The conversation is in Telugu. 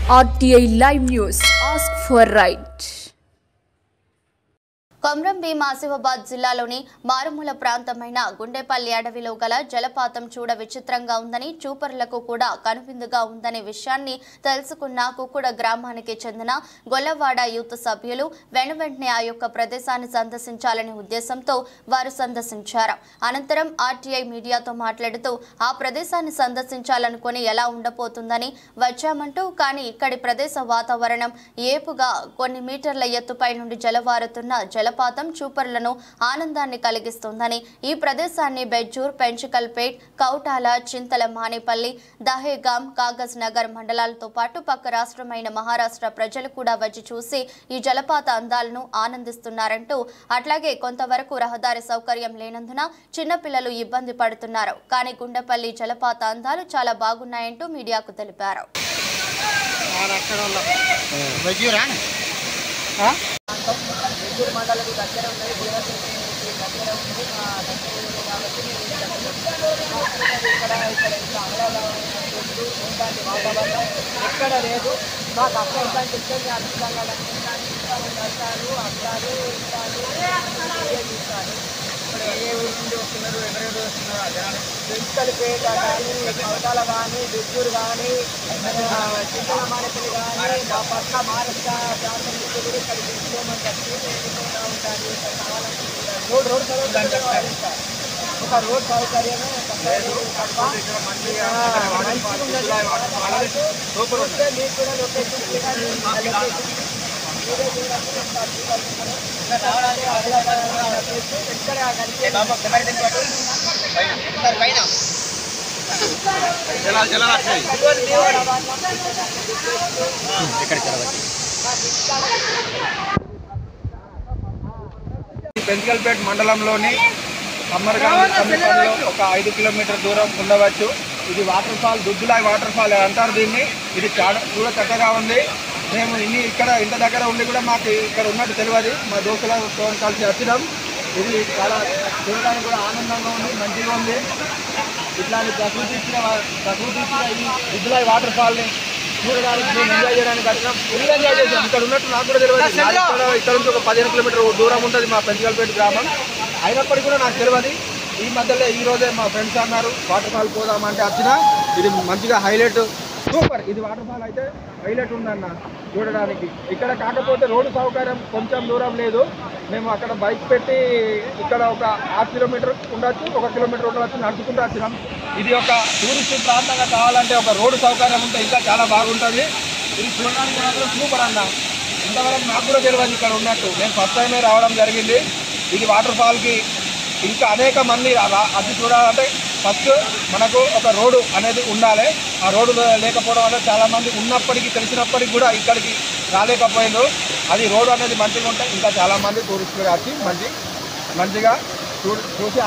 RTI Live News. Ask for right. Komaram Bheem Asifabad జిల్లాలోని మారుమూల ప్రాంతమైన గుండెపల్లి అడవిలో గల జలపాతం చూడ విచిత్రంగా ఉందని చూపరులకు కూడా కనువిందుగా ఉందనే విషయాన్ని తెలుసుకున్న కుక్కుడ గ్రామానికి చెందిన గొల్లవాడ యూత్ సభ్యులు వెనువెంటనే ఆ యొక్క ప్రదేశాన్ని సందర్శించాలనే ఉద్దేశంతో వారు సందర్శించారు. అనంతరం ఆర్టీఐ మీడియాతో మాట్లాడుతూ ఆ ప్రదేశాన్ని సందర్శించాలనుకుని ఎలా ఉండబోతుందని వచ్చామంటూ కానీ ఇక్కడి ప్రదేశ వాతావరణం ఏపుగా కొన్ని మీటర్ల ఎత్తుపై నుండి జలవారుతున్న జలపాతం చూపరులను ఆనందాన్ని కలిగిస్తుందని ఈ ప్రదేశాన్ని బెజ్జూర్, పెంచికల్పేట్, కౌటాల, చింతల మానేపల్లి, దహేగాం, కాగజ్ నగర్ మండలాలతో పాటు పక్క రాష్ట్రమైన మహారాష్ట్ర ప్రజలు కూడా వచ్చి చూసి ఈ జలపాత అందాలను ఆనందిస్తున్నారంటూ అట్లాగే కొంతవరకు రహదారి సౌకర్యం లేనందున చిన్నపిల్లలు ఇబ్బంది పడుతున్నారు. కానీ గుండెపల్లి జలపాత అందాలు చాలా బాగున్నాయంటూ మీడియాకు తెలిపారు. మండలం దగ్గర ఉన్నది దగ్గర ఉంది వాతావరణం ఎక్కడ లేదు. మాకు అక్కడ చెప్తే అద్భుతంగా వస్తారు అస్తారు చూస్తారు. ఇప్పుడు ఏ ఊరు నుండి వస్తున్నారు, ఎవరెవరు వస్తున్నారు, పెంచికల్పేట కానీ, కౌటాల కానీ, బెజ్జూరు కానీ, చింతల మానేపల్లి కానీ, మా పక్క మహారాష్ట్ర ప్రాంతం నుంచి కూడా ఇక్కడ తీసుకోమని చెప్పి ఉంటారు. రోడ్ సౌకర్యం ఒక రోడ్ సౌకర్యమే మీకు కూడా లొకేషన్ పెంచికల్పేట మండలంలోని కమ్మరగాం సమీపంలో ఒక 5 కిలోమీటర్ దూరం ఉండవచ్చు. ఇది వాటర్ ఫాల్, దుద్దులాయ్ వాటర్ ఫాల్ అంటారు దీన్ని. ఇది చూడ చక్కగా ఉంది. మేము ఇక్కడ ఇంత దగ్గర ఉండి కూడా మాకు ఇక్కడ ఉన్నట్టు తెలియదు. మా దోస్తులతో కలిసి వచ్చినాం. ఇది చాలా చూడడానికి కూడా ఆనందంగా ఉంది, మంచిగా ఉంది. ఇట్లాంటి ప్రకృతి ఇచ్చిన ఈ దుద్దులాయ్ వాటర్ ఫాల్ని చూడడానికి మేము ఎంజాయ్ చేయడానికి వచ్చినాం. ఫుల్ ఎంజాయ్ చేసాం. ఇక్కడ ఉన్నట్టు నాకు కూడా తెలియదు. ఇక్కడ నుంచి ఒక 15 కిలోమీటర్ దూరం ఉంటుంది మా పెంచికల్పేట గ్రామం. అయినప్పటికీ కూడా నాకు తెలియదు. ఈ మధ్యలో ఈరోజే మా ఫ్రెండ్స్ అన్నారు వాటర్ ఫాల్ పోదామంటే వచ్చిన. ఇది మంచిగా హైలైట్, సూపర్. ఇది వాటర్ ఫాల్ అయితే హైలైట్ ఉందన్న చూడడానికి. ఇక్కడ కాకపోతే రోడ్డు సౌకర్యం కొంచెం దూరం లేదు. మేము అక్కడ బైక్ పెట్టి ఇక్కడ ఒక 1/2 కిలోమీటర్ ఉండొచ్చు, 1 కిలోమీటర్ ఉండవచ్చు, నడుచుకుంటూ వచ్చినాం. ఇది ఒక టూరిస్ట్ ప్రాంతంగా కావాలంటే ఒక రోడ్డు సౌకర్యం ఉంటే ఇంకా చాలా బాగుంటుంది. ఇది చూడడానికి మాత్రం సూపర్ అన్న. ఇంతవరకు నాకు కూడా తెలియదు ఇక్కడ ఉన్నట్టు. నేను ఫస్ట్ టైమే రావడం జరిగింది. ఇది వాటర్ ఫాల్కి ఇంకా అనేక మంది అది చూడాలంటే ఫస్ట్ మనకు ఒక రోడ్డు అనేది ఉండాలి. ఆ రోడ్డు లేకపోవడం వల్ల చాలామంది ఉన్నప్పటికీ తెలిసినప్పటికీ కూడా ఇక్కడికి రాలేకపోయిండ్రు. అది రోడ్డు అనేది మంచిగా ఉంటే ఇంకా చాలామంది టూరిస్టులు వచ్చి మంచిగా చూసి